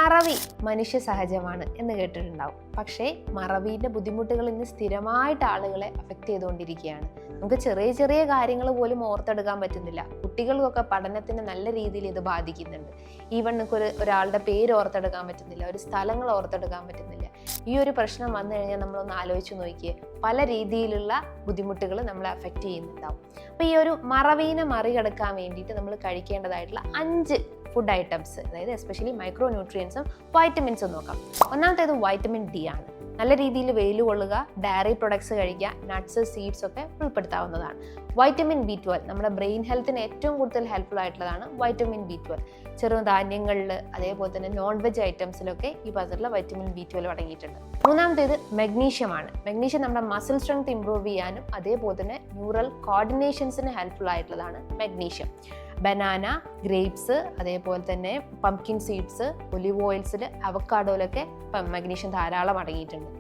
മറവി മനുഷ്യ സഹജമാണ് എന്ന് കേട്ടിട്ടുണ്ടാവും. പക്ഷേ മറവിയുടെ ബുദ്ധിമുട്ടുകൾ ഇന്ന് സ്ഥിരമായിട്ട് ആളുകളെ അഫക്റ്റ് ചെയ്തുകൊണ്ടിരിക്കുകയാണ്. നമുക്ക് ചെറിയ ചെറിയ കാര്യങ്ങൾ പോലും ഓർത്തെടുക്കാൻ പറ്റുന്നില്ല. കുട്ടികൾക്കൊക്കെ പഠനത്തിന് നല്ല രീതിയിൽ ഇത് ബാധിക്കുന്നുണ്ട്. ഈവൻ നമുക്ക് ഒരാളുടെ പേര് ഓർത്തെടുക്കാൻ പറ്റുന്നില്ല, ഒരു സ്ഥലങ്ങൾ ഓർത്തെടുക്കാൻ പറ്റുന്നില്ല. ഈ ഒരു പ്രശ്നം വന്നു കഴിഞ്ഞാൽ നമ്മളൊന്ന് ആലോചിച്ച് നോക്കിയേ, പല രീതിയിലുള്ള ബുദ്ധിമുട്ടുകൾ നമ്മളെ അഫക്റ്റ് ചെയ്യുന്നുണ്ടാവും. അപ്പോൾ ഈ ഒരു മറവീനെ മറികടക്കാൻ വേണ്ടിയിട്ട് നമ്മൾ കഴിക്കേണ്ടതായിട്ടുള്ള 5 ഫുഡ് ഐറ്റംസ്, അതായത് എസ്പെഷ്യലി മൈക്രോ ന്യൂട്രിയൻസും വൈറ്റമിൻസും നോക്കാം. ഒന്നാമത്തേത് വൈറ്റമിൻ ഡി ആണ്. നല്ല രീതിയിൽ വെയിൽ കൊള്ളുക, ഡയറി പ്രൊഡക്ട്സ് കഴിക്കുക, നട്ട്സ്, സീഡ്സ് ഒക്കെ ഉൾപ്പെടുത്താവുന്നതാണ്. വൈറ്റമിൻ B12 നമ്മുടെ ബ്രെയിൻ ഹെൽത്തിന് ഏറ്റവും കൂടുതൽ ഹെൽപ്ഫുൾ ആയിട്ടുള്ളതാണ് വൈറ്റമിൻ B12. ചെറുധാന്യങ്ങളിൽ അതേപോലെ തന്നെ നോൺ വെജ് ഐറ്റംസിലൊക്കെ ഈ പറഞ്ഞിട്ടുള്ള വൈറ്റമിൻ B12 അടങ്ങിയിട്ടുണ്ട്. മൂന്നാമത്തേത് മെഗ്നീഷ്യം ആണ്. മെഗ്നീഷ്യം നമ്മുടെ മസിൽ സ്ട്രെങ്ത് ഇംപ്രൂവ് ചെയ്യാനും അതേപോലെ തന്നെ ന്യൂറൽ കോർഡിനേഷൻസിന് ഹെൽപ്ഫുൾ ആയിട്ടുള്ളതാണ് മെഗ്നീഷ്യം. ബനാന, ഗ്രേപ്സ്, അതേപോലെ തന്നെ പംകിൻ സീഡ്സ്, ഒലിവ് ഓയിൽസിൽ, അവക്കാഡോയിലൊക്കെ മെഗ്നീഷ്യം ധാരാളം അടങ്ങിയിട്ടുണ്ട്.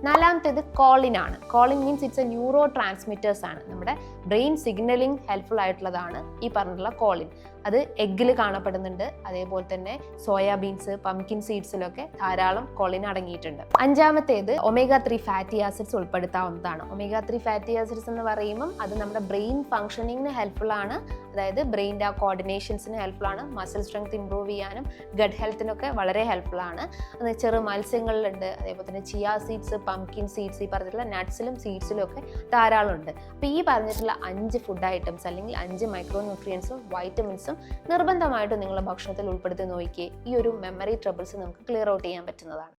നാലാമത്തേത് കോളിൻ ആണ്. Choline means it's a neurotransmitters ആണ്. നമ്മുടെ ബ്രെയിൻ സിഗ്നലിംഗ് ഹെൽപ്ഫുൾ ആയിട്ടുള്ളതാണ് ഈ പറഞ്ഞിട്ടുള്ള കോളിൻ. അത് എഗ്ഗിൽ കാണപ്പെടുന്നുണ്ട്. അതേപോലെ തന്നെ സോയാബീൻസ്, പംകിൻ സീഡ്സിലൊക്കെ ധാരാളം കോളിൻ അടങ്ങിയിട്ടുണ്ട്. അഞ്ചാമത്തേത് ഒമേഗ 3 ഫാറ്റി ആസിഡ്സ് ഉൾപ്പെടുത്താവുന്നതാണ്. ഒമേഗ 3 ഫാറ്റി ആസിഡ്സ് എന്ന് പറയുമ്പം അത് നമ്മുടെ ബ്രെയിൻ ഫംഗ്ഷനിങ്ങിന് ഹെൽപ്ഫുൾ ആണ്. അതായത് ബ്രെയിൻ്റെ ആ കോർഡിനേഷൻസിന് ഹെൽപ്ഫുൾ ആണ്. മസിൽ സ്ട്രെങ്ത് ഇംപ്രൂവ് ചെയ്യാനും ഗട്ട് ഹെൽത്തിനൊക്കെ വളരെ ഹെൽപ്ഫുൾ ആണ്. അത് ചെറു മത്സ്യങ്ങളിലുണ്ട്. അതേപോലെ തന്നെ ചിയ സീഡ്സ്, പംകിൻ സീഡ്സ്, ഈ പറഞ്ഞിട്ടുള്ള നട്ട്സിലും സീഡ്സിലും ഒക്കെ ധാരാളം ഉണ്ട്. അപ്പോൾ ഈ പറഞ്ഞിട്ടുള്ള 5 ഫുഡ് ഐറ്റംസ് അല്ലെങ്കിൽ 5 മൈക്രോ ന്യൂട്രിയൻസും വൈറ്റമിൻസും നിർബന്ധമായിട്ടും നിങ്ങളുടെ ഭക്ഷണത്തിൽ ഉൾപ്പെടുത്തി നോക്കിയേ ഈ ഒരു മെമ്മറി ട്രബിൾസ് നമുക്ക് ക്ലിയർ ഔട്ട് ചെയ്യാൻ പറ്റുന്നതാണ്.